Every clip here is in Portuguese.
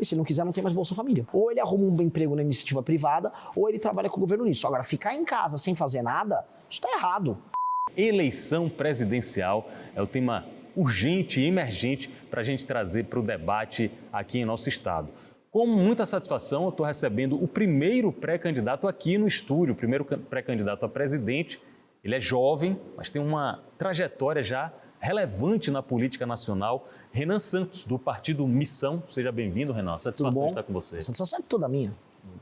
se ele não quiser, não tem mais Bolsa Família. Ou ele arruma um emprego na iniciativa privada, ou ele trabalha com o governo nisso. Agora, ficar em casa sem fazer nada, isso está errado. Eleição presidencial é o tema urgente e emergente para a gente trazer para o debate aqui em nosso estado. Com muita satisfação, eu estou recebendo o primeiro pré-candidato aqui no estúdio, o primeiro pré-candidato a presidente. Ele é jovem, mas tem uma trajetória já relevante na política nacional. Renan Santos, do partido Missão. Seja bem-vindo, Renan. Satisfação de estar com você. A satisfação é toda minha.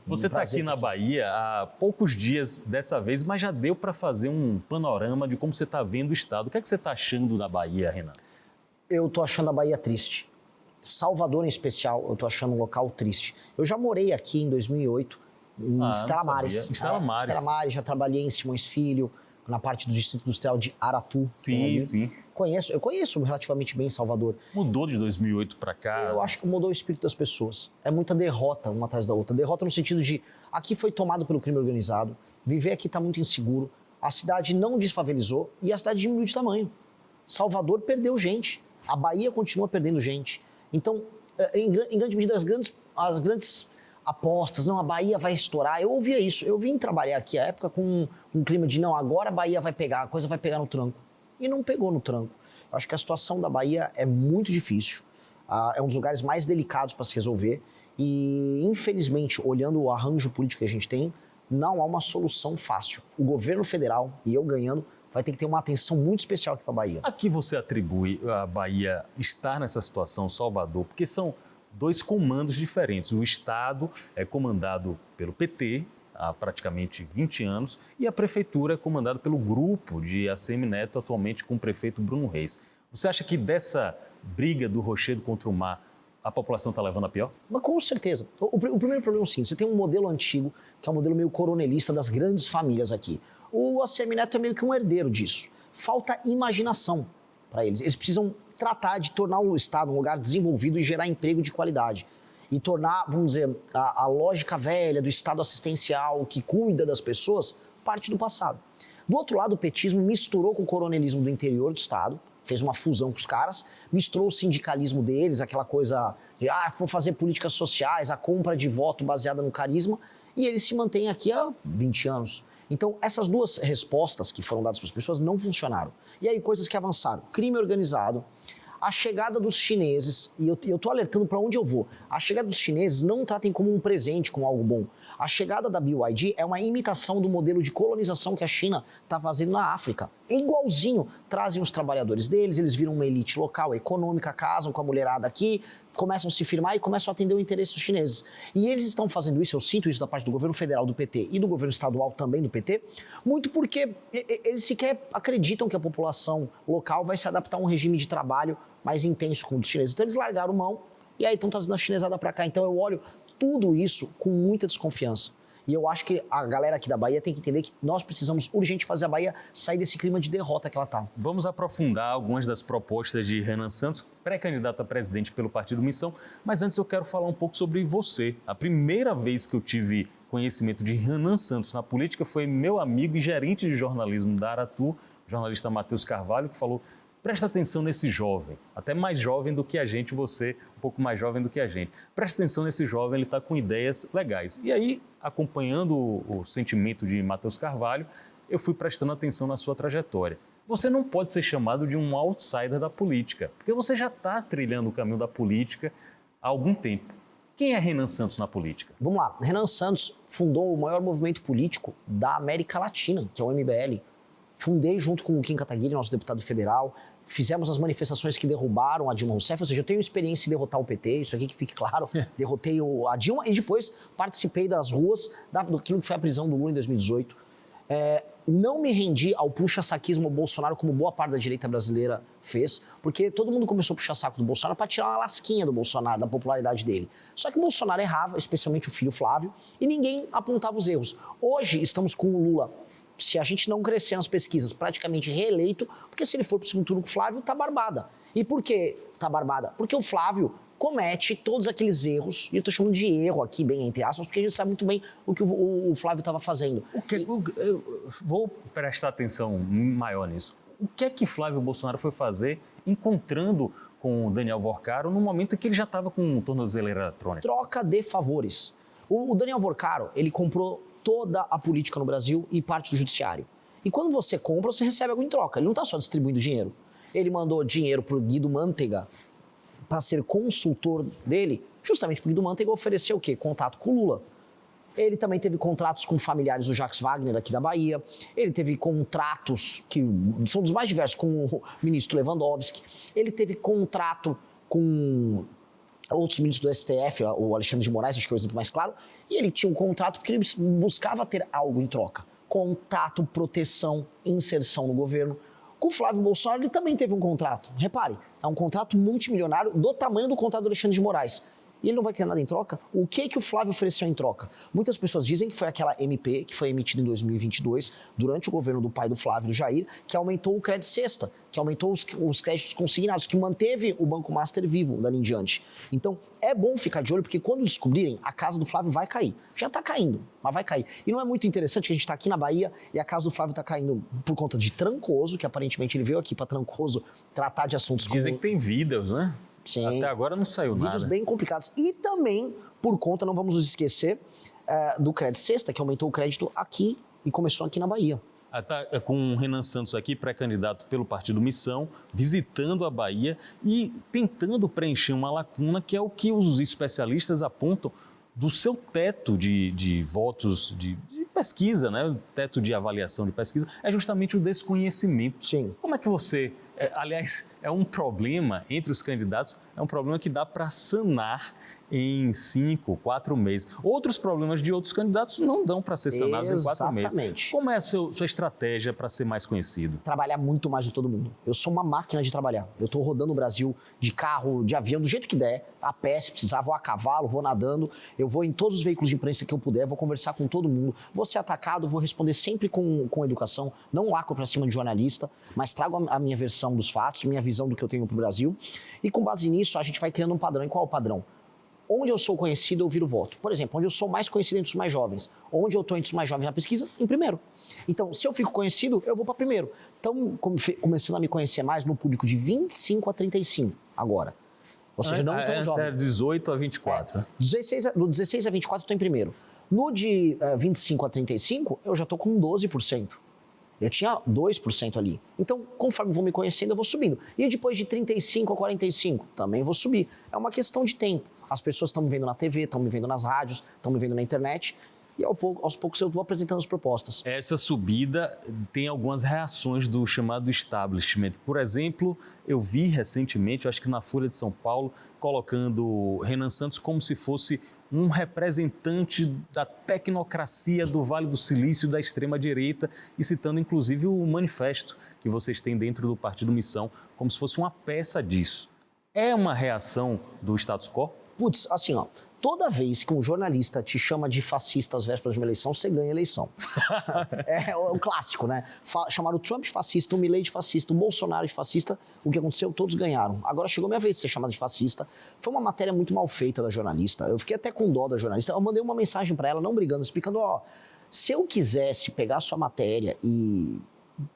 Você está aqui na Bahia há poucos dias dessa vez, mas já deu para fazer um panorama de como você está vendo o estado. O que é que você está achando da Bahia, Renan? Eu estou achando a Bahia triste. Salvador, em especial, eu estou achando um local triste. Eu já morei aqui em 2008, em Estela Maris. Estela Maris, já trabalhei em Simões Filho, na parte do Distrito Industrial de Aratu. Sim. Eu conheço relativamente bem Salvador. Mudou de 2008 para cá? Eu acho que mudou o espírito das pessoas. É muita derrota uma atrás da outra. Derrota no sentido de, aqui foi tomado pelo crime organizado, viver aqui está muito inseguro, a cidade não desfavelizou e a cidade diminuiu de tamanho. Salvador perdeu gente, a Bahia continua perdendo gente. Então, em grande medida, as grandes apostas, não, a Bahia vai estourar, eu ouvia isso. Eu vim trabalhar aqui à época com um clima de, não, agora a Bahia vai pegar, a coisa vai pegar no tranco. E não pegou no tranco. Eu acho que a situação da Bahia é muito difícil, é um dos lugares mais delicados para se resolver e, infelizmente, olhando o arranjo político que a gente tem, não há uma solução fácil. O governo federal, e eu ganhando, vai ter que ter uma atenção muito especial aqui para a Bahia. A que você atribui a Bahia estar nessa situação, Salvador? Porque são dois comandos diferentes. O Estado é comandado pelo PT há praticamente 20 anos e a Prefeitura é comandada pelo grupo de ACM Neto, atualmente com o prefeito Bruno Reis. Você acha que dessa briga do Rochedo contra o mar, a população está levando a pior? Mas com certeza. O primeiro problema é o seguinte, você tem um modelo antigo, que é um modelo meio coronelista das grandes famílias aqui. O ACM Neto é meio que um herdeiro disso. Falta imaginação para eles. Eles precisam tratar de tornar o Estado um lugar desenvolvido e gerar emprego de qualidade. E tornar, vamos dizer, a lógica velha do Estado assistencial que cuida das pessoas parte do passado. Do outro lado, o petismo misturou com o coronelismo do interior do Estado, fez uma fusão com os caras, misturou o sindicalismo deles, aquela coisa de, vou fazer políticas sociais, a compra de voto baseada no carisma, e eles se mantêm aqui há 20 anos. Então, essas duas respostas que foram dadas para as pessoas não funcionaram. E aí, coisas que avançaram. Crime organizado, a chegada dos chineses, e eu estou alertando para onde eu vou, a chegada dos chineses não tratem como um presente, como algo bom. A chegada da BYD é uma imitação do modelo de colonização que a China está fazendo na África. É igualzinho, trazem os trabalhadores deles, eles viram uma elite local, econômica, casam com a mulherada aqui, começam a se firmar e começam a atender o interesse dos chineses. E eles estão fazendo isso, eu sinto isso da parte do governo federal do PT e do governo estadual também do PT, muito porque eles sequer acreditam que a população local vai se adaptar a um regime de trabalho mais intenso com os chineses. Então eles largaram mão e aí estão trazendo a chinesada para cá. Então eu olho tudo isso com muita desconfiança. E eu acho que a galera aqui da Bahia tem que entender que nós precisamos urgente fazer a Bahia sair desse clima de derrota que ela está. Vamos aprofundar algumas das propostas de Renan Santos, pré-candidato a presidente pelo Partido Missão, mas antes eu quero falar um pouco sobre você. A primeira vez que eu tive conhecimento de Renan Santos na política foi meu amigo e gerente de jornalismo da Aratu, o jornalista Matheus Carvalho, que falou: presta atenção nesse jovem, até mais jovem do que a gente, você um pouco mais jovem do que a gente. Presta atenção nesse jovem, ele está com ideias legais. E aí, acompanhando o sentimento de Matheus Carvalho, eu fui prestando atenção na sua trajetória. Você não pode ser chamado de um outsider da política, porque você já está trilhando o caminho da política há algum tempo. Quem é Renan Santos na política? Vamos lá, Renan Santos fundou o maior movimento político da América Latina, que é o MBL. Fundei junto com o Kim Kataguiri, nosso deputado federal, fizemos as manifestações que derrubaram a Dilma Rousseff, ou seja, eu tenho experiência em derrotar o PT, isso aqui que fique claro, derrotei a Dilma e depois participei das ruas daquilo que foi a prisão do Lula em 2018. Não me rendi ao puxa-saquismo Bolsonaro como boa parte da direita brasileira fez, porque todo mundo começou a puxar saco do Bolsonaro para tirar uma lasquinha do Bolsonaro, da popularidade dele. Só que o Bolsonaro errava, especialmente o filho Flávio, e ninguém apontava os erros. Hoje estamos com o Lula, se a gente não crescer nas pesquisas, praticamente reeleito, porque se ele for para o segundo turno com o Flávio, tá barbada. E por que tá barbada? Porque o Flávio comete todos aqueles erros, e eu tô chamando de erro aqui, bem entre aspas, porque a gente sabe muito bem o que o Flávio estava fazendo. Eu vou prestar atenção maior nisso. O que é que Flávio Bolsonaro foi fazer encontrando com o Daniel Vorcaro no momento em que ele já estava com tornozeleira eletrônica? Troca de favores. O Daniel Vorcaro, ele comprou toda a política no Brasil e parte do judiciário. E quando você compra, você recebe algo em troca. Ele não está só distribuindo dinheiro. Ele mandou dinheiro para o Guido Mantega para ser consultor dele, justamente porque o Guido Mantega ofereceu o quê? Contato com o Lula. Ele também teve contratos com familiares do Jacques Wagner aqui da Bahia. Ele teve contratos que são dos mais diversos com o ministro Lewandowski. Ele teve contrato com outros ministros do STF, o Alexandre de Moraes, acho que é o exemplo mais claro. E ele tinha um contrato porque ele buscava ter algo em troca. Contato, proteção, inserção no governo. Com o Flávio Bolsonaro, ele também teve um contrato. Repare, é um contrato multimilionário do tamanho do contrato do Alexandre de Moraes. E ele não vai querer nada em troca? O que o Flávio ofereceu em troca? Muitas pessoas dizem que foi aquela MP que foi emitida em 2022, durante o governo do pai do Flávio, do Jair, que aumentou o crédito cesta, que aumentou os créditos consignados, que manteve o Banco Master vivo dali em diante. Então, é bom ficar de olho, porque quando descobrirem, a casa do Flávio vai cair. Já está caindo, mas vai cair. E não é muito interessante que a gente está aqui na Bahia e a casa do Flávio está caindo por conta de Trancoso, que aparentemente ele veio aqui para Trancoso tratar de assuntos Dizem que tem vídeos, né? Sim. Até agora não saiu nada. Vídeos bem complicados. E também, por conta, não vamos nos esquecer, do crédito cesta, que aumentou o crédito aqui e começou aqui na Bahia. Tá com o Renan Santos aqui, pré-candidato pelo Partido Missão, visitando a Bahia e tentando preencher uma lacuna que é o que os especialistas apontam do seu teto de votos de pesquisa, né? O teto de avaliação de pesquisa, é justamente o desconhecimento. Sim. Como é que você... aliás, é um problema entre os candidatos, é um problema que dá para sanar em 5, 4 meses. Outros problemas de outros candidatos não dão para ser sanados em 4 meses. Exatamente. Como é a sua estratégia para ser mais conhecido? Trabalhar muito mais de todo mundo. Eu sou uma máquina de trabalhar. Eu estou rodando o Brasil de carro, de avião, do jeito que der, a pé, se precisar, vou a cavalo, vou nadando, eu vou em todos os veículos de imprensa que eu puder, vou conversar com todo mundo, vou ser atacado, vou responder sempre com educação, não lacro para cima de jornalista, mas trago a minha versão dos fatos, minha visão do que eu tenho para o Brasil, e com base nisso a gente vai criando um padrão. E qual é o padrão? Onde eu sou conhecido, eu viro voto. Por exemplo, onde eu sou mais conhecido entre os mais jovens. Onde eu estou entre os mais jovens na pesquisa? Em primeiro. Então, se eu fico conhecido, eu vou para primeiro. Então, começando a me conhecer mais no público de 25 a 35 agora. Ou seja, não tão jovem. É 18 a 24. Do 16 a 24 eu estou em primeiro. No de 25 a 35, eu já estou com 12%. Eu tinha 2% ali. Então, conforme vou me conhecendo, eu vou subindo. E depois de 35 a 45, também vou subir. É uma questão de tempo. As pessoas estão me vendo na TV, estão me vendo nas rádios, estão me vendo na internet. E aos poucos eu vou apresentando as propostas. Essa subida tem algumas reações do chamado establishment. Por exemplo, eu vi recentemente, acho que na Folha de São Paulo, colocando Renan Santos como se fosse um representante da tecnocracia do Vale do Silício, da extrema-direita, e citando inclusive o manifesto que vocês têm dentro do Partido Missão, como se fosse uma peça disso. É uma reação do status quo? Putz, assim, ó, toda vez que um jornalista te chama de fascista às vésperas de uma eleição, você ganha a eleição. É o clássico, né? Chamaram o Trump de fascista, o Milei de fascista, o Bolsonaro de fascista, o que aconteceu? Todos ganharam. Agora chegou a minha vez de ser chamado de fascista. Foi uma matéria muito mal feita da jornalista. Eu fiquei até com dó da jornalista. Eu mandei uma mensagem para ela, não brigando, explicando, ó, se eu quisesse pegar a sua matéria e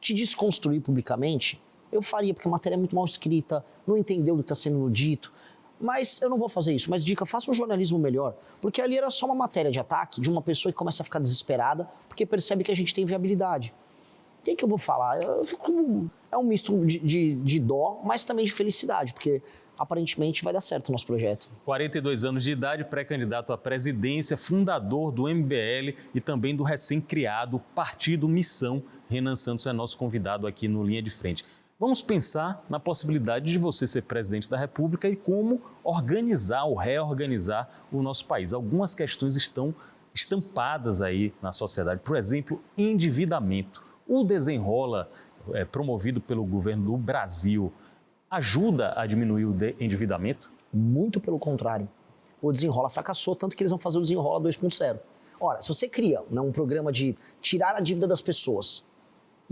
te desconstruir publicamente, eu faria, porque a matéria é muito mal escrita, não entendeu o que está sendo dito. Mas eu não vou fazer isso. Mas dica, faça um jornalismo melhor. Porque ali era só uma matéria de ataque de uma pessoa que começa a ficar desesperada porque percebe que a gente tem viabilidade. O que eu vou falar? É um misto de dó, mas também de felicidade, porque aparentemente vai dar certo o nosso projeto. 42 anos de idade, pré-candidato à presidência, fundador do MBL e também do recém-criado Partido Missão. Renan Santos é nosso convidado aqui no Linha de Frente. Vamos pensar na possibilidade de você ser presidente da República e como organizar ou reorganizar o nosso país. Algumas questões estão estampadas aí na sociedade. Por exemplo, endividamento. O Desenrola, promovido pelo governo do Brasil, ajuda a diminuir o endividamento? Muito pelo contrário. O Desenrola fracassou, tanto que eles vão fazer o Desenrola 2.0. Ora, se você cria um programa de tirar a dívida das pessoas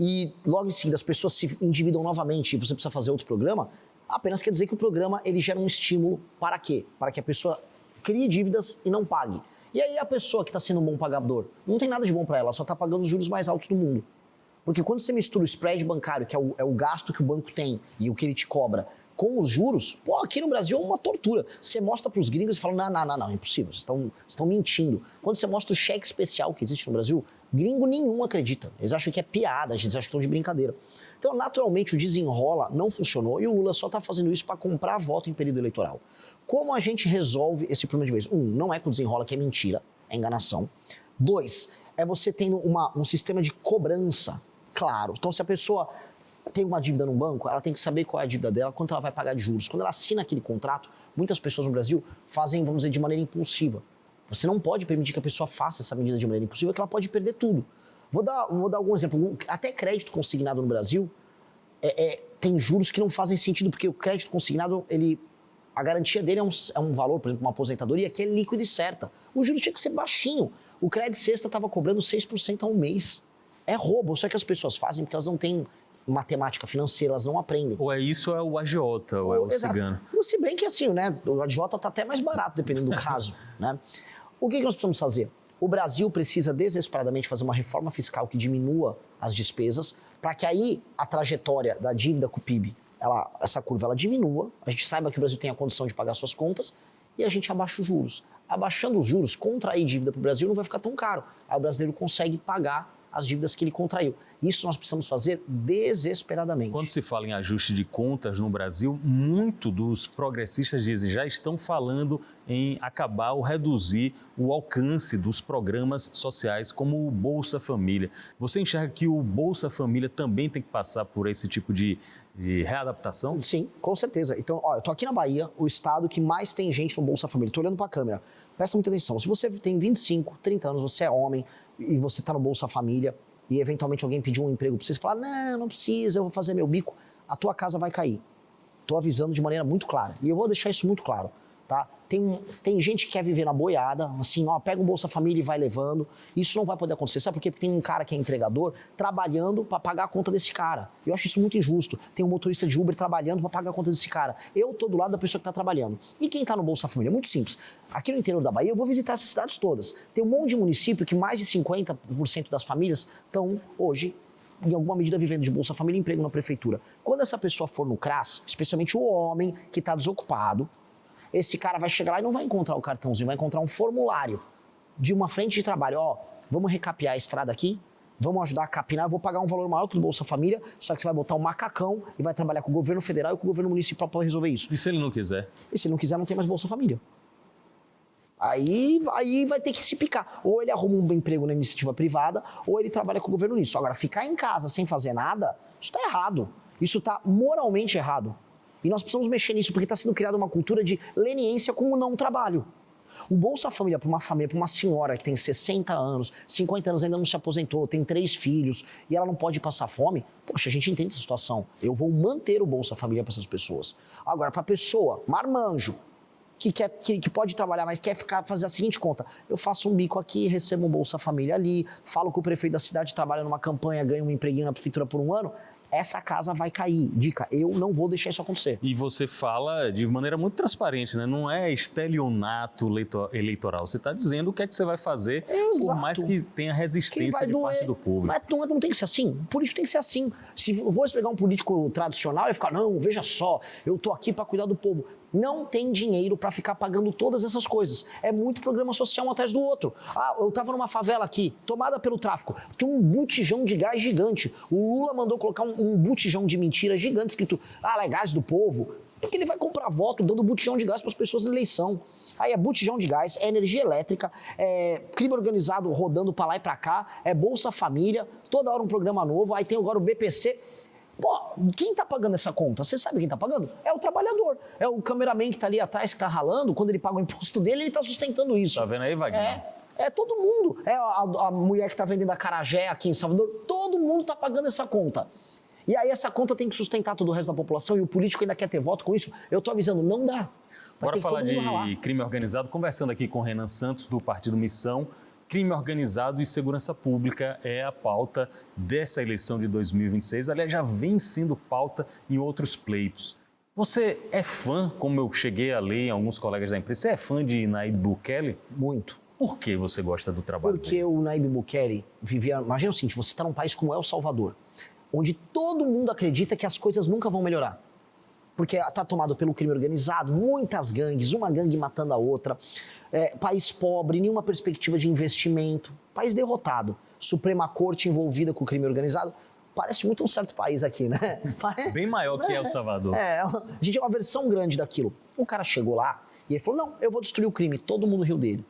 e logo em seguida as pessoas se endividam novamente e você precisa fazer outro programa, apenas quer dizer que o programa ele gera um estímulo para quê? Para que a pessoa crie dívidas e não pague. E aí a pessoa que está sendo um bom pagador, não tem nada de bom para ela só está pagando os juros mais altos do mundo. Porque quando você mistura o spread bancário, que é o gasto que o banco tem e o que ele te cobra, com os juros, pô, aqui no Brasil é uma tortura. Você mostra para os gringos e fala, não, é impossível, vocês estão mentindo. Quando você mostra o cheque especial que existe no Brasil, gringo nenhum acredita. Eles acham que é piada, eles acham que estão de brincadeira. Então, naturalmente, o desenrola não funcionou e o Lula só está fazendo isso para comprar voto em período eleitoral. Como a gente resolve esse problema de vez? Não é com o desenrola, que é mentira, é enganação. 2, é você tendo um sistema de cobrança claro. Então, se a pessoa tem uma dívida no banco, ela tem que saber qual é a dívida dela, quanto ela vai pagar de juros. Quando ela assina aquele contrato, muitas pessoas no Brasil fazem, vamos dizer, de maneira impulsiva. Você não pode permitir que a pessoa faça essa medida de maneira impulsiva, que ela pode perder tudo. Vou dar algum exemplo. Até crédito consignado no Brasil tem juros que não fazem sentido, porque o crédito consignado, a garantia dele é um valor, por exemplo, uma aposentadoria, que é líquido e certa. O juro tinha que ser baixinho. O crédito sexta estava cobrando 6% ao mês. É roubo, só que as pessoas fazem porque elas não têm matemática financeira, elas não aprendem. Ou é isso, ou é o agiota, ou é o cigano. Se bem que assim, né, o agiota está até mais barato, dependendo do caso, né? O que nós precisamos fazer? O Brasil precisa desesperadamente fazer uma reforma fiscal que diminua as despesas, para que aí a trajetória da dívida com o PIB, essa curva ela diminua, a gente saiba que o Brasil tem a condição de pagar suas contas e a gente abaixa os juros. Abaixando os juros, contrair dívida para o Brasil não vai ficar tão caro. Aí o brasileiro consegue pagar as dívidas que ele contraiu. Isso nós precisamos fazer desesperadamente. Quando se fala em ajuste de contas no Brasil, muito dos progressistas dizem já estão falando em acabar ou reduzir o alcance dos programas sociais como o Bolsa Família. Você enxerga que o Bolsa Família também tem que passar por esse tipo de readaptação? Sim, com certeza. Então, eu estou aqui na Bahia, o estado que mais tem gente no Bolsa Família. Estou olhando para a câmera. Presta muita atenção. Se você tem 25, 30 anos, você é homem e você está no Bolsa Família e eventualmente alguém pediu um emprego para você e falar, não precisa, eu vou fazer meu bico, a tua casa vai cair. Estou avisando de maneira muito clara. E eu vou deixar isso muito claro. Tá? Tem gente que quer viver na boiada, assim, pega um Bolsa Família e vai levando. Isso não vai poder acontecer. Sabe por quê? Porque tem um cara que é entregador trabalhando para pagar a conta desse cara. Eu acho isso muito injusto. Tem um motorista de Uber trabalhando para pagar a conta desse cara. Eu tô do lado da pessoa que está trabalhando. E quem está no Bolsa Família? É muito simples. Aqui no interior da Bahia, eu vou visitar essas cidades todas. Tem um monte de município que mais de 50% das famílias estão hoje em alguma medida vivendo de Bolsa Família e emprego na prefeitura. Quando essa pessoa for no CRAS, especialmente o homem que está desocupado, esse cara vai chegar lá e não vai encontrar o cartãozinho, vai encontrar um formulário de uma frente de trabalho. Vamos recapear a estrada aqui, vamos ajudar a capinar, eu vou pagar um valor maior que o do Bolsa Família, só que você vai botar um macacão e vai trabalhar com o governo federal e com o governo municipal para resolver isso. E se ele não quiser? E se ele não quiser, não tem mais Bolsa Família. Aí vai ter que se picar. Ou ele arruma um emprego na iniciativa privada, ou ele trabalha com o governo nisso. Agora, ficar em casa sem fazer nada, isso está errado. Isso está moralmente errado. E nós precisamos mexer nisso, porque está sendo criada uma cultura de leniência com o não trabalho. O Bolsa Família para uma senhora que tem 60 anos, 50 anos, ainda não se aposentou, tem 3 filhos, e ela não pode passar fome, poxa, a gente entende essa situação. Eu vou manter o Bolsa Família para essas pessoas. Agora, para a pessoa, marmanjo, que pode trabalhar, mas quer fazer a seguinte conta, eu faço um bico aqui, recebo um Bolsa Família ali, falo com o prefeito da cidade, trabalho numa campanha, ganho um empreguinho na prefeitura por um ano, essa casa vai cair. Dica, eu não vou deixar isso acontecer. E você fala de maneira muito transparente, né? Não é estelionato eleitoral. Você está dizendo o que é que você vai fazer, exato, por mais que tenha resistência de parte do público. Mas não tem que ser assim. O político tem que ser assim. Se eu vou pegar um político tradicional, ele vai ficar, não, veja só, eu tô aqui para cuidar do povo. Não tem dinheiro para ficar pagando todas essas coisas. É muito programa social um atrás do outro. Eu estava numa favela aqui, tomada pelo tráfico. Tinha um botijão de gás gigante. O Lula mandou colocar um botijão de mentira gigante escrito, é gás do povo. Porque ele vai comprar voto dando botijão de gás para as pessoas na eleição. Aí é botijão de gás, é energia elétrica, é crime organizado rodando para lá e para cá, é Bolsa Família, toda hora um programa novo, aí tem agora o BPC. Pô, quem tá pagando essa conta? Você sabe quem tá pagando? É o trabalhador. É o cameraman que tá ali atrás, que tá ralando. Quando ele paga o imposto dele, ele tá sustentando isso. Tá vendo aí, Wagner? É todo mundo. É a mulher que tá vendendo acarajé aqui em Salvador. Todo mundo tá pagando essa conta. E aí essa conta tem que sustentar todo o resto da população e o político ainda quer ter voto com isso. Eu tô avisando, não dá. Bora falar de crime organizado. Conversando aqui com Renan Santos, do Partido Missão. Crime organizado e segurança pública é a pauta dessa eleição de 2026. Aliás, já vem sendo pauta em outros pleitos. Você é fã, como eu cheguei a ler em alguns colegas da imprensa, você é fã de Nayib Bukele? Muito. Por que você gosta do trabalho dele? Porque o Nayib Bukele vivia... Imagina o seguinte, você está num país como El Salvador, onde todo mundo acredita que as coisas nunca vão melhorar. porque está tomado pelo crime organizado, muitas gangues, uma gangue matando a outra, país pobre, nenhuma perspectiva de investimento, país derrotado, Suprema Corte envolvida com o crime organizado. Parece muito um certo país aqui, né? Bem maior que El Salvador. A gente é uma versão grande daquilo. O cara chegou lá e ele falou, não, eu vou destruir o crime, todo mundo riu dele.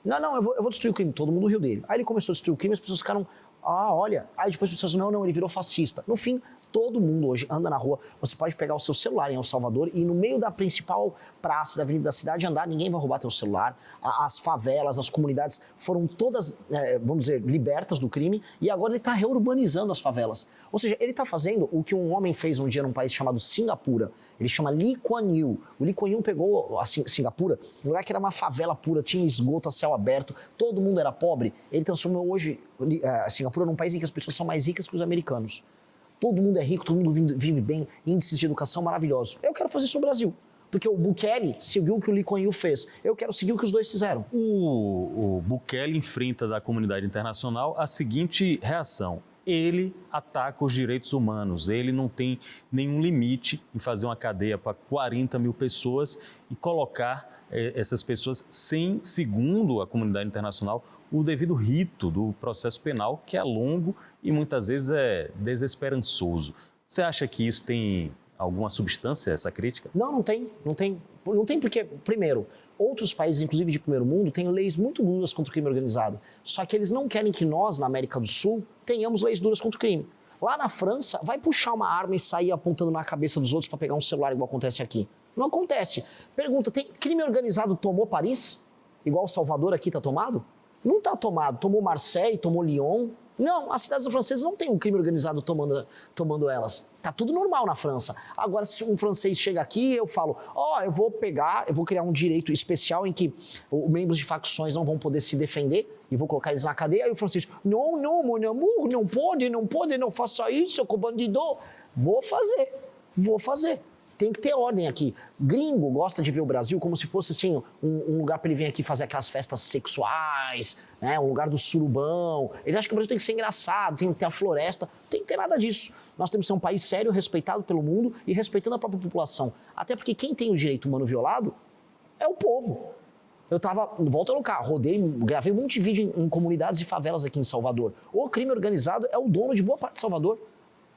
Não, eu vou destruir o crime, todo mundo riu dele. Aí ele começou a destruir o crime, as pessoas ficaram, olha. Aí depois as pessoas, não, ele virou fascista. No fim, todo mundo hoje anda na rua, você pode pegar o seu celular em El Salvador e no meio da principal praça da avenida da cidade andar, ninguém vai roubar teu celular. As favelas, as comunidades foram todas, vamos dizer, libertas do crime e agora ele está reurbanizando as favelas. Ou seja, ele está fazendo o que um homem fez um dia num país chamado Singapura. Ele chama Lee Kuan Yew. O Lee Kuan Yew pegou a Singapura, um lugar que era uma favela pura, tinha esgoto a céu aberto, todo mundo era pobre. Ele transformou hoje Singapura num país em que as pessoas são mais ricas que os americanos. Todo mundo é rico, todo mundo vive bem, índices de educação maravilhosos. Eu quero fazer isso no Brasil, porque o Bukele seguiu o que o Lee Kuan Yew fez. Eu quero seguir o que os dois fizeram. O Bukele enfrenta da comunidade internacional a seguinte reação. Ele ataca os direitos humanos, ele não tem nenhum limite em fazer uma cadeia para 40 mil pessoas e colocar essas pessoas sem, segundo a comunidade internacional, o devido rito do processo penal, que é longo e muitas vezes é desesperançoso. Você acha que isso tem alguma substância, essa crítica? Não tem. Não tem porque, primeiro, outros países, inclusive de primeiro mundo, têm leis muito duras contra o crime organizado. Só que eles não querem que nós, na América do Sul, tenhamos leis duras contra o crime. Lá na França, vai puxar uma arma e sair apontando na cabeça dos outros para pegar um celular, igual acontece aqui. Não acontece. Pergunta, tem crime organizado tomou Paris? Igual Salvador aqui está tomado? Não está tomado. Tomou Marseille, tomou Lyon. Não, as cidades francesas não têm um crime organizado tomando elas. Tá tudo normal na França. Agora, se um francês chega aqui, eu falo, eu vou criar um direito especial em que membros de facções não vão poder se defender e vou colocar eles na cadeia. Aí o francês, não, mon amour, não pode, não faça isso, com bandido. Vou fazer. Tem que ter ordem aqui. Gringo gosta de ver o Brasil como se fosse assim, um lugar para ele vir aqui fazer aquelas festas sexuais, né? Um lugar do surubão. Eles acham que o Brasil tem que ser engraçado, tem que ter a floresta. Não tem que ter nada disso. Nós temos que ser um país sério, respeitado pelo mundo e respeitando a própria população. Até porque quem tem o direito humano violado é o povo. Eu volta no carro, gravei um monte de vídeo em comunidades e favelas aqui em Salvador. O crime organizado é o dono de boa parte de Salvador.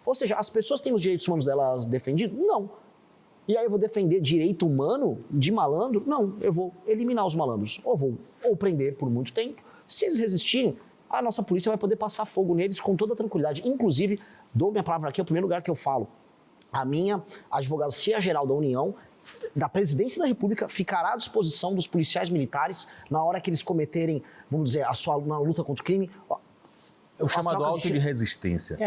Ou seja, as pessoas têm os direitos humanos delas defendidos? Não. E aí eu vou defender direito humano de malandro? Não, eu vou eliminar os malandros. Ou prender por muito tempo. Se eles resistirem, a nossa polícia vai poder passar fogo neles com toda tranquilidade. Inclusive, dou minha palavra aqui, é o primeiro lugar que eu falo. A minha Advocacia Geral da União, da Presidência da República, ficará à disposição dos policiais militares na hora que eles cometerem, vamos dizer, na luta contra o crime. É o chamado auto de resistência.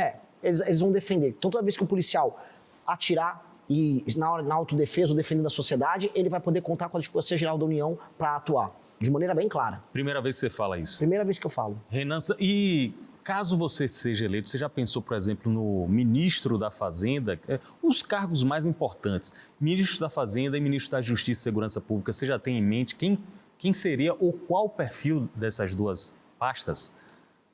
Eles vão defender. Então, toda vez que o policial atirar e na autodefesa ou defendendo a sociedade, ele vai poder contar com a Advocacia Geral da União para atuar, de maneira bem clara. Primeira vez que você fala isso? Primeira vez que eu falo. Renan, e caso você seja eleito, você já pensou, por exemplo, no ministro da Fazenda, os cargos mais importantes, ministro da Fazenda e ministro da Justiça e Segurança Pública, você já tem em mente quem seria ou qual o perfil dessas duas pastas?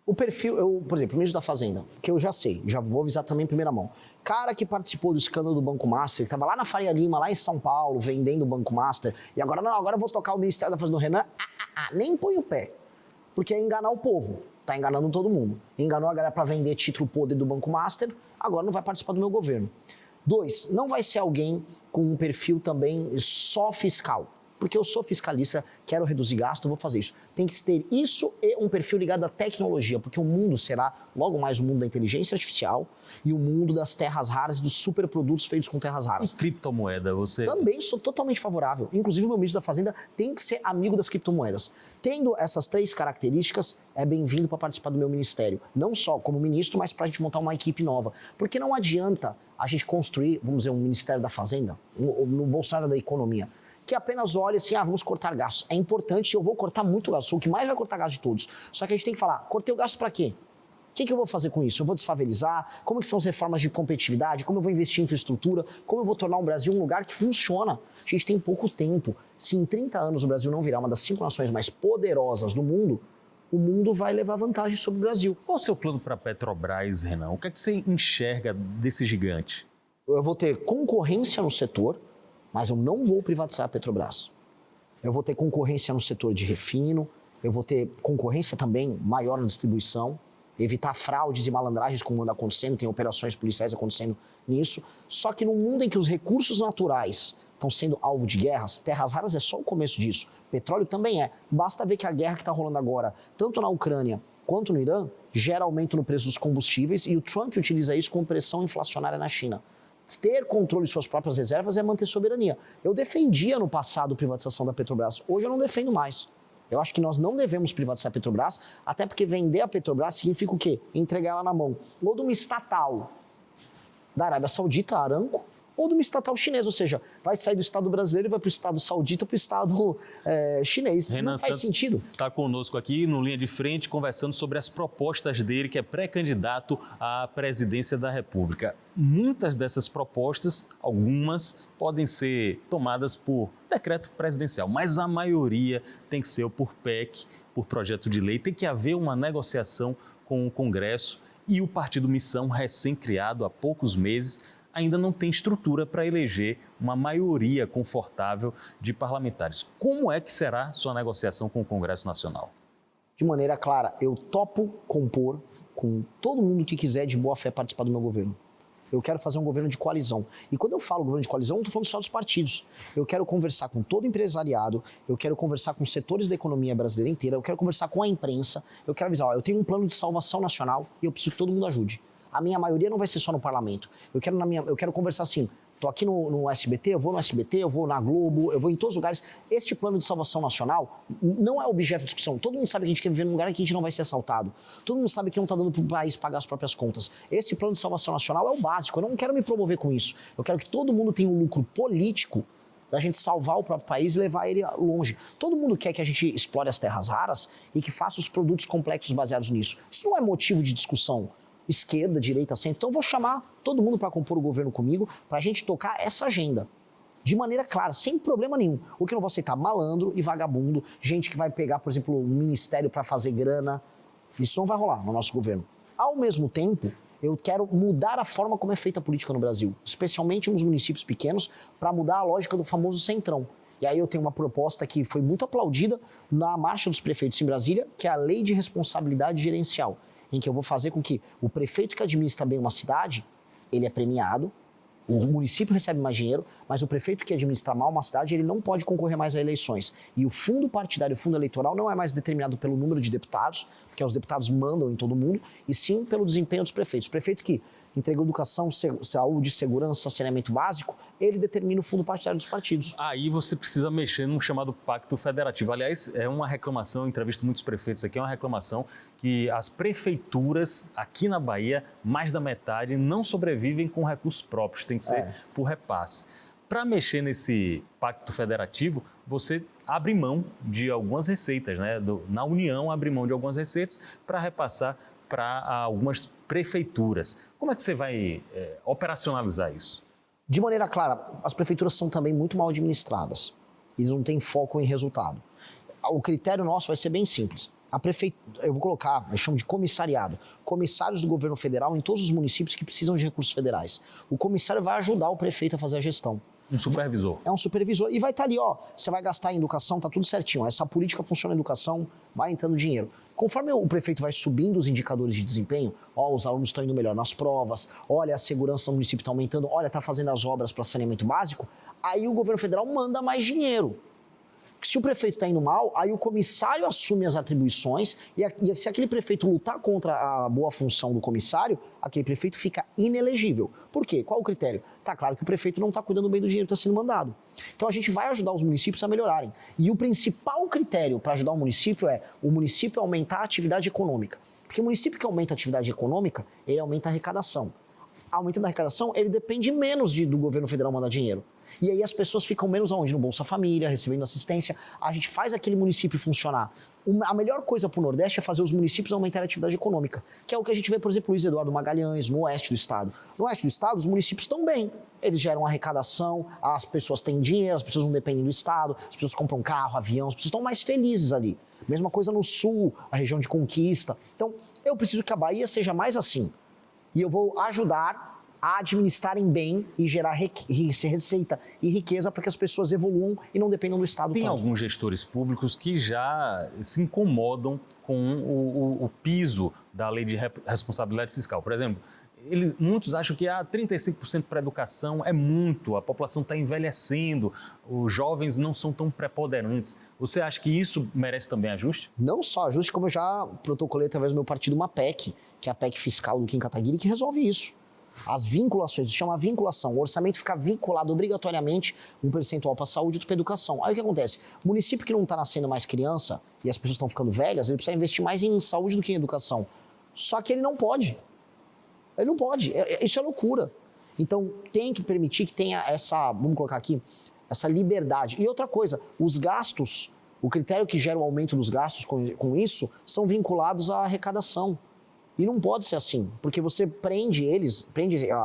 O perfil, por exemplo, o ministro da Fazenda, que eu já sei, já vou avisar também em primeira mão. Cara que participou do escândalo do Banco Master, que estava lá na Faria Lima, lá em São Paulo, vendendo o Banco Master, e agora eu vou tocar o Ministério da Fazenda do Renan, nem põe o pé, porque é enganar o povo, tá enganando todo mundo. Enganou a galera para vender título podre do Banco Master, agora não vai participar do meu governo. 2, não vai ser alguém com um perfil também só fiscal. Porque eu sou fiscalista, quero reduzir gasto, vou fazer isso. Tem que ter isso e um perfil ligado à tecnologia, porque o mundo será logo mais o mundo da inteligência artificial e o mundo das terras raras e dos superprodutos feitos com terras raras. E criptomoeda, você... Também sou totalmente favorável. Inclusive, o meu ministro da Fazenda tem que ser amigo das criptomoedas. Tendo essas 3 características, é bem-vindo para participar do meu ministério. Não só como ministro, mas para a gente montar uma equipe nova. Porque não adianta a gente construir, vamos dizer, um Ministério da Fazenda, no Bolsonaro da Economia, que apenas olha assim, vamos cortar gastos. É importante, eu vou cortar muito gasto, sou o que mais vai cortar gasto de todos. Só que a gente tem que falar, cortei o gasto para quê? O que eu vou fazer com isso? Eu vou desfavelizar? Como que são as reformas de competitividade? Como eu vou investir em infraestrutura? Como eu vou tornar o Brasil um lugar que funciona? A gente tem pouco tempo. Se em 30 anos o Brasil não virar uma das 5 nações mais poderosas do mundo, o mundo vai levar vantagem sobre o Brasil. Qual é o seu plano para a Petrobras, Renan? O que é que você enxerga desse gigante? Eu vou ter concorrência no setor, mas eu não vou privatizar a Petrobras. Eu vou ter concorrência no setor de refino, eu vou ter concorrência também maior na distribuição, evitar fraudes e malandragens como anda acontecendo, tem operações policiais acontecendo nisso. Só que no mundo em que os recursos naturais estão sendo alvo de guerras, terras raras é só o começo disso. Petróleo também é. Basta ver que a guerra que está rolando agora, tanto na Ucrânia quanto no Irã, gera aumento no preço dos combustíveis e o Trump utiliza isso como pressão inflacionária na China. Ter controle de suas próprias reservas é manter soberania. Eu defendia no passado a privatização da Petrobras, hoje eu não defendo mais. Eu acho que nós não devemos privatizar a Petrobras, até porque vender a Petrobras significa o quê? Entregar ela na mão ou de uma estatal da Arábia Saudita, a Aramco, ou de uma estatal chinesa, ou seja, vai sair do Estado brasileiro e vai para o Estado saudita, para o Estado chinês. Renan não faz sentido. Está conosco aqui no Linha de Frente, conversando sobre as propostas dele, que é pré-candidato à presidência da República. Muitas dessas propostas, algumas, podem ser tomadas por decreto presidencial, mas a maioria tem que ser por PEC, por projeto de lei. Tem que haver uma negociação com o Congresso e o Partido Missão, recém-criado há poucos meses, ainda não tem estrutura para eleger uma maioria confortável de parlamentares. Como é que será sua negociação com o Congresso Nacional? De maneira clara, eu topo compor com todo mundo que quiser de boa fé participar do meu governo. Eu quero fazer um governo de coalizão. E quando eu falo governo de coalizão, não estou falando só dos partidos. Eu quero conversar com todo o empresariado, eu quero conversar com setores da economia brasileira inteira, eu quero conversar com a imprensa, eu quero avisar, eu tenho um plano de salvação nacional e eu preciso que todo mundo ajude. A minha maioria não vai ser só no parlamento. Eu quero conversar assim, estou aqui no SBT, eu vou no SBT, eu vou na Globo, eu vou em todos os lugares. Este plano de salvação nacional não é objeto de discussão. Todo mundo sabe que a gente quer viver num lugar em que a gente não vai ser assaltado. Todo mundo sabe que não está dando para o país pagar as próprias contas. Esse plano de salvação nacional é o básico. Eu não quero me promover com isso. Eu quero que todo mundo tenha um lucro político da gente salvar o próprio país e levar ele longe. Todo mundo quer que a gente explore as terras raras e que faça os produtos complexos baseados nisso. Isso não é motivo de discussão. Esquerda, direita, centro. Então eu vou chamar todo mundo para compor o governo comigo para a gente tocar essa agenda. De maneira clara, sem problema nenhum. O que eu não vou aceitar? Malandro e vagabundo, gente que vai pegar, por exemplo, um ministério para fazer grana. Isso não vai rolar no nosso governo. Ao mesmo tempo, eu quero mudar a forma como é feita a política no Brasil, especialmente nos municípios pequenos, para mudar a lógica do famoso centrão. E aí eu tenho uma proposta que foi muito aplaudida na Marcha dos Prefeitos em Brasília, que é a Lei de Responsabilidade Gerencial, em que eu vou fazer com que o prefeito que administra bem uma cidade, ele é premiado, o município recebe mais dinheiro, mas o prefeito que administra mal uma cidade, ele não pode concorrer mais a eleições. E o fundo partidário, o fundo eleitoral, não é mais determinado pelo número de deputados, porque os deputados mandam em todo mundo, e sim pelo desempenho dos prefeitos. O prefeito que entrega educação, saúde, segurança, saneamento básico, ele determina o fundo partidário dos partidos. Aí você precisa mexer num chamado Pacto Federativo. Aliás, é uma reclamação, eu entrevisto muitos prefeitos aqui, é uma reclamação que as prefeituras aqui na Bahia, mais da metade, não sobrevivem com recursos próprios, tem que ser por repasse. Para mexer nesse Pacto Federativo, você abre mão de algumas receitas, né? Na União, abre mão de algumas receitas para repassar para algumas prefeituras. Como é que você vai operacionalizar isso? De maneira clara, as prefeituras são também muito mal administradas. Eles não têm foco em resultado. O critério nosso vai ser bem simples. Eu vou colocar, eu chamo de comissariado, comissários do governo federal em todos os municípios que precisam de recursos federais. O comissário vai ajudar o prefeito a fazer a gestão. Um supervisor. É um supervisor. E vai estar ali, você vai gastar em educação, tá tudo certinho. Essa política funciona em educação, vai entrando dinheiro. Conforme o prefeito vai subindo os indicadores de desempenho, os alunos estão indo melhor nas provas, olha, a segurança do município está aumentando, olha, está fazendo as obras para saneamento básico, aí o governo federal manda mais dinheiro. Se o prefeito está indo mal, aí o comissário assume as atribuições e se aquele prefeito lutar contra a boa função do comissário, aquele prefeito fica inelegível. Por quê? Qual o critério? Tá claro que o prefeito não está cuidando bem do dinheiro que está sendo mandado. Então a gente vai ajudar os municípios a melhorarem. E o principal critério para ajudar o município é o município aumentar a atividade econômica. Porque o município que aumenta a atividade econômica, ele aumenta a arrecadação. Aumentando a arrecadação, ele depende menos do governo federal mandar dinheiro. E aí as pessoas ficam menos aonde? No Bolsa Família, recebendo assistência. A gente faz aquele município funcionar. A melhor coisa para o Nordeste é fazer os municípios aumentarem a atividade econômica, que é o que a gente vê, por exemplo, Luiz Eduardo Magalhães, no oeste do estado. No oeste do estado, os municípios estão bem. Eles geram arrecadação, as pessoas têm dinheiro, as pessoas não dependem do estado, as pessoas compram carro, avião, as pessoas estão mais felizes ali. Mesma coisa no sul, a região de Conquista. Então, eu preciso que a Bahia seja mais assim. E eu vou ajudar a administrarem bem e gerar receita e riqueza para que as pessoas evoluam e não dependam do Estado. Tem tanto. alguns gestores públicos que já se incomodam com o piso da lei de responsabilidade fiscal. Por exemplo, muitos acham que 35% para a educação é muito, a população está envelhecendo, os jovens não são tão preponderantes. Você acha que isso merece também ajuste? Não só ajuste, como eu já protocolei através do meu partido uma PEC, que é a PEC fiscal do Kim Kataguiri, que resolve isso. As vinculações, se chama vinculação, o orçamento fica vinculado obrigatoriamente um percentual para a saúde e outro para a educação. Aí o que acontece? O município que não está nascendo mais criança e as pessoas estão ficando velhas, ele precisa investir mais em saúde do que em educação. Só que ele não pode. Ele não pode. Isso é loucura. Então tem que permitir que tenha essa, vamos colocar aqui, essa liberdade. E outra coisa, os gastos, o critério que gera o aumento dos gastos com isso, são vinculados à arrecadação. E não pode ser assim, porque você prende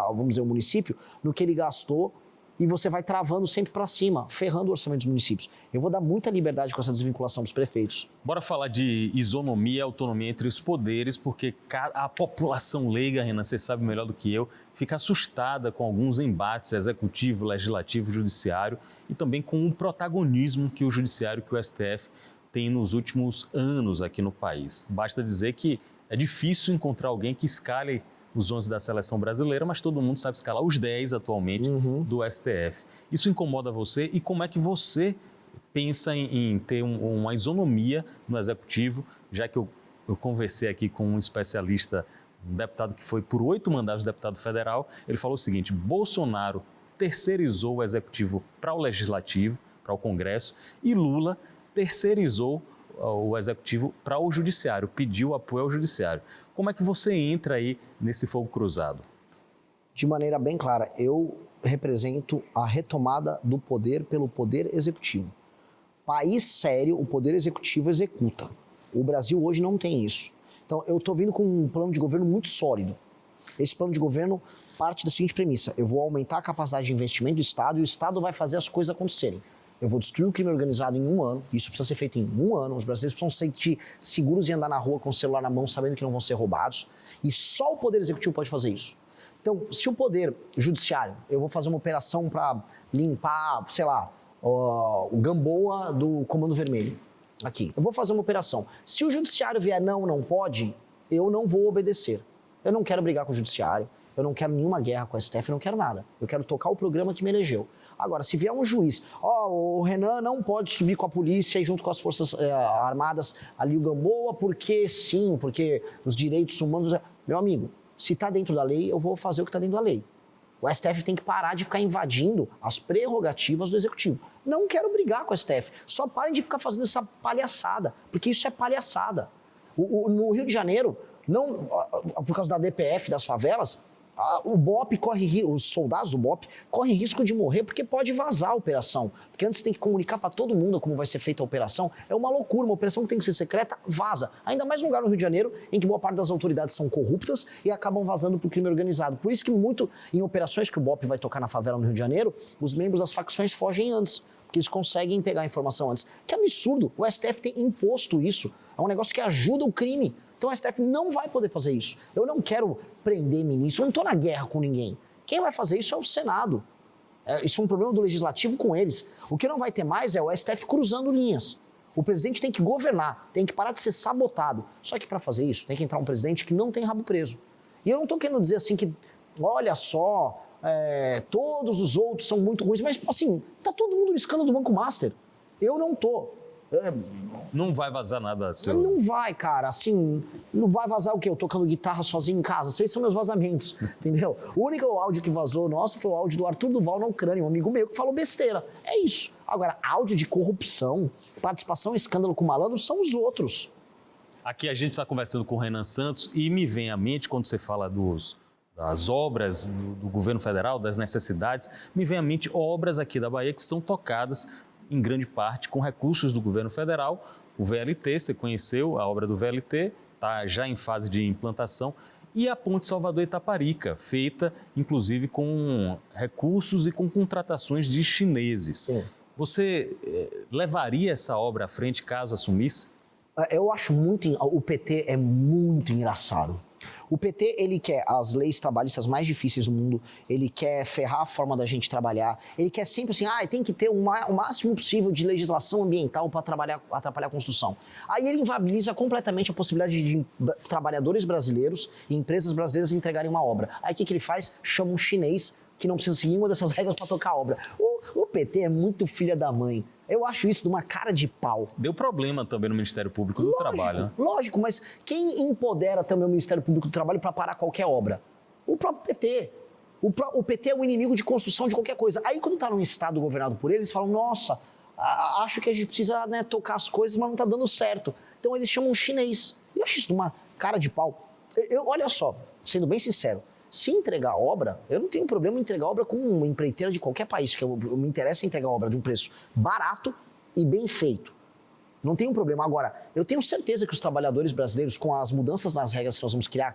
vamos dizer, o município no que ele gastou e você vai travando sempre para cima, ferrando o orçamento dos municípios. Eu vou dar muita liberdade com essa desvinculação dos prefeitos. Bora falar de isonomia e autonomia entre os poderes, porque a população leiga, Renan, você sabe melhor do que eu, fica assustada com alguns embates executivo, legislativo, judiciário e também com o protagonismo que o judiciário, que o STF tem nos últimos anos aqui no país. Basta dizer que é difícil encontrar alguém que escale os 11 da seleção brasileira, mas todo mundo sabe escalar os 10 atualmente do STF. Isso incomoda você e como é que você pensa em ter uma isonomia no executivo, já que eu conversei aqui com um especialista, um deputado que foi por 8 mandatos deputado federal, ele falou o seguinte: Bolsonaro terceirizou o executivo para o legislativo, para o Congresso, e Lula terceirizou o executivo para o judiciário, pediu apoio ao judiciário. Como é que você entra aí nesse fogo cruzado? De maneira bem clara, eu represento a retomada do poder pelo poder executivo. País sério, o poder executivo executa. O Brasil hoje não tem isso. Então, eu estou vindo com um plano de governo muito sólido. Esse plano de governo parte da seguinte premissa: eu vou aumentar a capacidade de investimento do Estado e o Estado vai fazer as coisas acontecerem. Eu vou destruir o crime organizado em 1 ano, isso precisa ser feito em 1 ano, os brasileiros precisam se sentir seguros e andar na rua com o celular na mão, sabendo que não vão ser roubados, e só o Poder Executivo pode fazer isso. Então, se o Poder Judiciário, eu vou fazer uma operação para limpar, sei lá, o Gamboa do Comando Vermelho, aqui, eu vou fazer uma operação. Se o Judiciário vier não pode, eu não vou obedecer. Eu não quero brigar com o Judiciário, eu não quero nenhuma guerra com a STF, eu não quero nada. Eu quero tocar o programa que me elegeu. Agora, se vier um juiz, o Renan não pode subir com a polícia e junto com as forças armadas ali o Gamboa, porque sim, porque os direitos humanos... Meu amigo, se está dentro da lei, eu vou fazer o que está dentro da lei. O STF tem que parar de ficar invadindo as prerrogativas do Executivo. Não quero brigar com o STF, só parem de ficar fazendo essa palhaçada, porque isso é palhaçada. No Rio de Janeiro, por causa da DPF, das favelas... O BOP os soldados do BOP correm risco de morrer porque pode vazar a operação. Porque antes tem que comunicar para todo mundo como vai ser feita a operação. É uma loucura, uma operação que tem que ser secreta, vaza. Ainda mais num lugar no Rio de Janeiro em que boa parte das autoridades são corruptas e acabam vazando para o crime organizado. Por isso que em operações que o BOP vai tocar na favela no Rio de Janeiro, os membros das facções fogem antes, porque eles conseguem pegar a informação antes. Que absurdo, o STF tem imposto isso. É um negócio que ajuda o crime. Então o STF não vai poder fazer isso. Eu não quero prender ministro, eu não estou na guerra com ninguém. Quem vai fazer isso é o Senado. Isso é um problema do Legislativo com eles. O que não vai ter mais é o STF cruzando linhas. O presidente tem que governar, tem que parar de ser sabotado. Só que para fazer isso tem que entrar um presidente que não tem rabo preso. E eu não estou querendo dizer assim que, olha só, todos os outros são muito ruins, mas assim, tá todo mundo no escândalo do Banco Master. Eu não tô. Não vai vazar nada seu. Não vai, cara, assim, não vai vazar o quê? Eu tocando guitarra sozinho em casa, esses são meus vazamentos, entendeu? O único áudio que vazou nosso foi o áudio do Arthur Duval na Ucrânia, um amigo meu que falou besteira, é isso. Agora, áudio de corrupção, participação em escândalo com malandro são os outros. Aqui a gente está conversando com o Renan Santos e me vem à mente, quando você fala das obras do governo federal, das necessidades, me vem à mente obras aqui da Bahia que são tocadas em grande parte com recursos do governo federal. O VLT, você conheceu a obra do VLT, está já em fase de implantação, e a Ponte Salvador-Itaparica, feita inclusive com recursos e com contratações de chineses. Sim. Você levaria essa obra à frente caso assumisse? Eu acho o PT é muito engraçado. O PT, ele quer as leis trabalhistas mais difíceis do mundo, ele quer ferrar a forma da gente trabalhar, ele quer sempre assim, tem que ter o máximo possível de legislação ambiental para atrapalhar a construção. Aí ele inviabiliza completamente a possibilidade de trabalhadores brasileiros e empresas brasileiras entregarem uma obra. Aí o que ele faz? Chama um chinês que não precisa seguir uma dessas regras para tocar a obra. O PT é muito filha da mãe. Eu acho isso de uma cara de pau. Deu problema também no Ministério Público do Trabalho, né? Lógico, mas quem empodera também o Ministério Público do Trabalho para parar qualquer obra? O próprio PT. O PT é o inimigo de construção de qualquer coisa. Aí quando está num estado governado por eles, falam, nossa, acho que a gente precisa, né, tocar as coisas, mas não está dando certo. Então eles chamam um chinês. E eu acho isso de uma cara de pau. Olha só, sendo bem sincero, se entregar a obra, eu não tenho problema em entregar a obra com uma empreiteira de qualquer país, porque me interessa entregar a obra de um preço barato e bem feito. Não tenho problema. Agora, eu tenho certeza que os trabalhadores brasileiros, com as mudanças nas regras que nós vamos criar,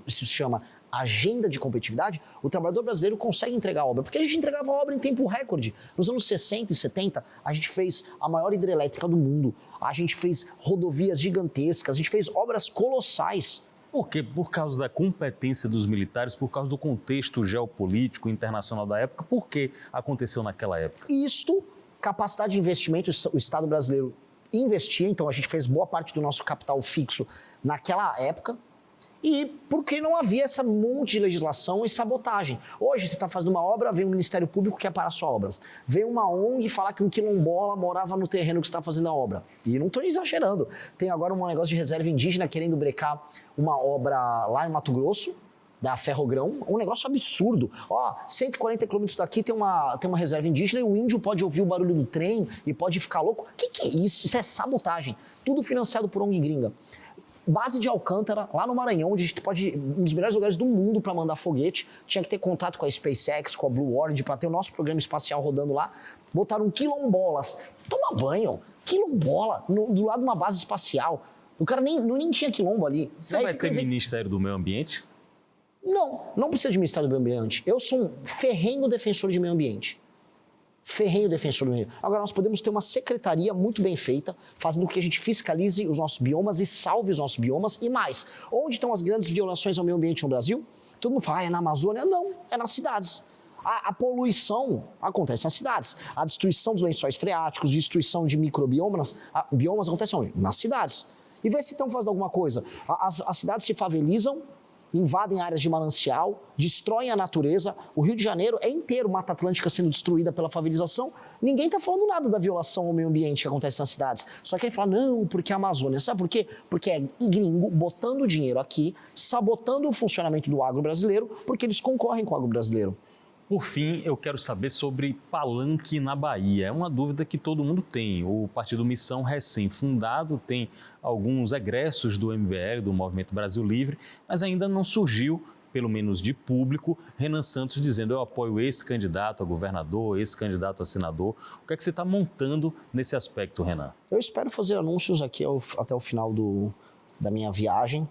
isso se chama agenda de competitividade, o trabalhador brasileiro consegue entregar a obra, porque a gente entregava a obra em tempo recorde. Nos anos 60 e 70, a gente fez a maior hidrelétrica do mundo, a gente fez rodovias gigantescas, a gente fez obras colossais. Por quê? Por causa da competência dos militares, por causa do contexto geopolítico internacional da época, por que aconteceu naquela época? Isto, capacidade de investimento, o Estado brasileiro investia, então a gente fez boa parte do nosso capital fixo naquela época, e porque não havia essa monte de legislação e sabotagem. Hoje você está fazendo uma obra, vem o Ministério Público que quer parar a sua obra. Vem uma ONG falar que um quilombola morava no terreno que você está fazendo a obra. E não estou exagerando. Tem agora um negócio de reserva indígena querendo brecar uma obra lá em Mato Grosso, da Ferrogrão, um negócio absurdo. 140 quilômetros daqui tem uma reserva indígena e o índio pode ouvir o barulho do trem e pode ficar louco. O que é isso? Isso é sabotagem. Tudo financiado por ONG gringa. Base de Alcântara, lá no Maranhão, onde a gente pode, um dos melhores lugares do mundo para mandar foguete, tinha que ter contato com a SpaceX, com a Blue Origin, para ter o nosso programa espacial rodando lá. Botaram quilombolas. Toma banho, quilombola, do lado de uma base espacial. O cara nem tinha quilombo ali. Você vai ter Ministério do Meio Ambiente? Não precisa de Ministério do Meio Ambiente. Eu sou um ferrenho defensor de meio ambiente. Ferrenho defensor do meio. Agora, nós podemos ter uma secretaria muito bem feita, fazendo com que a gente fiscalize os nossos biomas e salve os nossos biomas. E mais, onde estão as grandes violações ao meio ambiente no Brasil? Todo mundo fala, é na Amazônia? Não, é nas cidades. A poluição acontece nas cidades. A destruição dos lençóis freáticos, destruição de microbiomas, biomas acontece onde? Nas cidades. E vê se estão fazendo alguma coisa. As cidades se favelizam, invadem áreas de manancial, destroem a natureza. O Rio de Janeiro é inteiro Mata Atlântica sendo destruída pela favelização. Ninguém está falando nada da violação ao meio ambiente que acontece nas cidades. Só que aí fala, não, porque a Amazônia. Sabe por quê? Porque é gringo botando dinheiro aqui, sabotando o funcionamento do agro brasileiro, porque eles concorrem com o agro brasileiro. Por fim, eu quero saber sobre palanque na Bahia. É uma dúvida que todo mundo tem. O Partido Missão, recém-fundado, tem alguns egressos do MBL, do Movimento Brasil Livre, mas ainda não surgiu, pelo menos de público, Renan Santos dizendo eu apoio esse candidato a governador, esse candidato a senador. O que é que você está montando nesse aspecto, Renan? Eu espero fazer anúncios aqui até o final da minha viagem,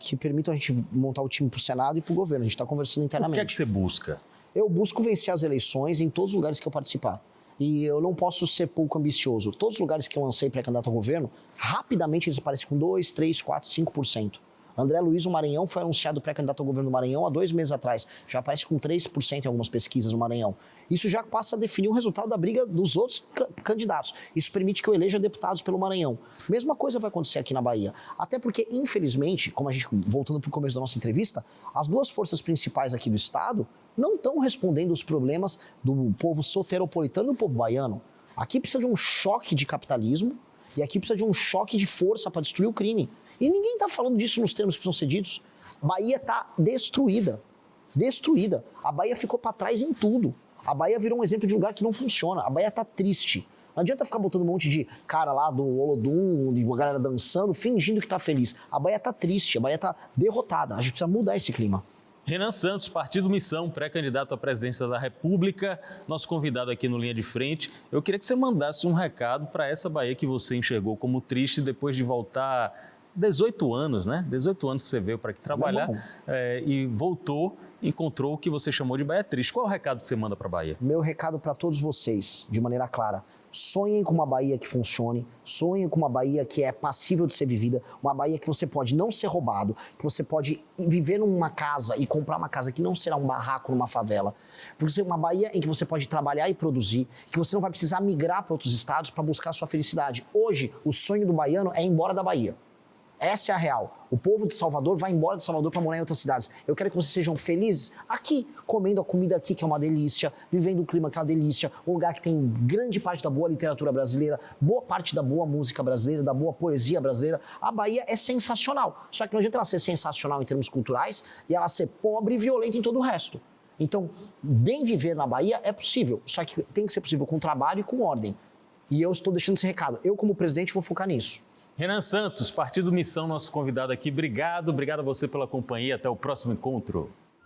que permitam a gente montar o time para o Senado e para o governo. A gente está conversando internamente. O que é que você busca? Eu busco vencer as eleições em todos os lugares que eu participar. E eu não posso ser pouco ambicioso. Todos os lugares que eu lancei pré-candidato ao governo, rapidamente eles aparecem com 2%, 3%, 4%, 5%. André Luiz, o Maranhão, foi anunciado pré-candidato ao governo do Maranhão há 2 meses atrás. Já aparece com 3% em algumas pesquisas no Maranhão. Isso já passa a definir o resultado da briga dos outros candidatos. Isso permite que eu eleja deputados pelo Maranhão. Mesma coisa vai acontecer aqui na Bahia. Até porque, infelizmente, como a gente, voltando para o começo da nossa entrevista, as duas forças principais aqui do Estado não estão respondendo os problemas do povo soteropolitano e do povo baiano. Aqui precisa de um choque de capitalismo e aqui precisa de um choque de força para destruir o crime. E ninguém está falando disso nos termos que são cedidos. Bahia está destruída. Destruída. A Bahia ficou para trás em tudo. A Bahia virou um exemplo de lugar que não funciona. A Bahia está triste. Não adianta ficar botando um monte de cara lá do Olodum, de uma galera dançando, fingindo que está feliz. A Bahia está triste, a Bahia está derrotada. A gente precisa mudar esse clima. Renan Santos, Partido Missão, pré-candidato à presidência da República, nosso convidado aqui no Linha de Frente. Eu queria que você mandasse um recado para essa Bahia que você enxergou como triste depois de voltar 18 anos, né? 18 anos que você veio para aqui trabalhar e voltou, encontrou o que você chamou de Bahia triste. Qual é o recado que você manda para a Bahia? Meu recado para todos vocês, de maneira clara. Sonhem com uma Bahia que funcione, sonhem com uma Bahia que é passível de ser vivida, uma Bahia que você pode não ser roubado, que você pode viver numa casa e comprar uma casa que não será um barraco numa favela. Porque uma Bahia em que você pode trabalhar e produzir, que você não vai precisar migrar para outros estados para buscar a sua felicidade. Hoje, o sonho do baiano é ir embora da Bahia. Essa é a real. O povo de Salvador vai embora de Salvador para morar em outras cidades. Eu quero que vocês sejam felizes aqui, comendo a comida aqui, que é uma delícia, vivendo o clima, que é uma delícia, um lugar que tem grande parte da boa literatura brasileira, boa parte da boa música brasileira, da boa poesia brasileira. A Bahia é sensacional. Só que não adianta ela ser sensacional em termos culturais e ela ser pobre e violenta em todo o resto. Então, bem viver na Bahia é possível, só que tem que ser possível com trabalho e com ordem. E eu estou deixando esse recado. Eu, como presidente, vou focar nisso. Renan Santos, Partido Missão, nosso convidado aqui. Obrigado a você pela companhia. Até o próximo encontro.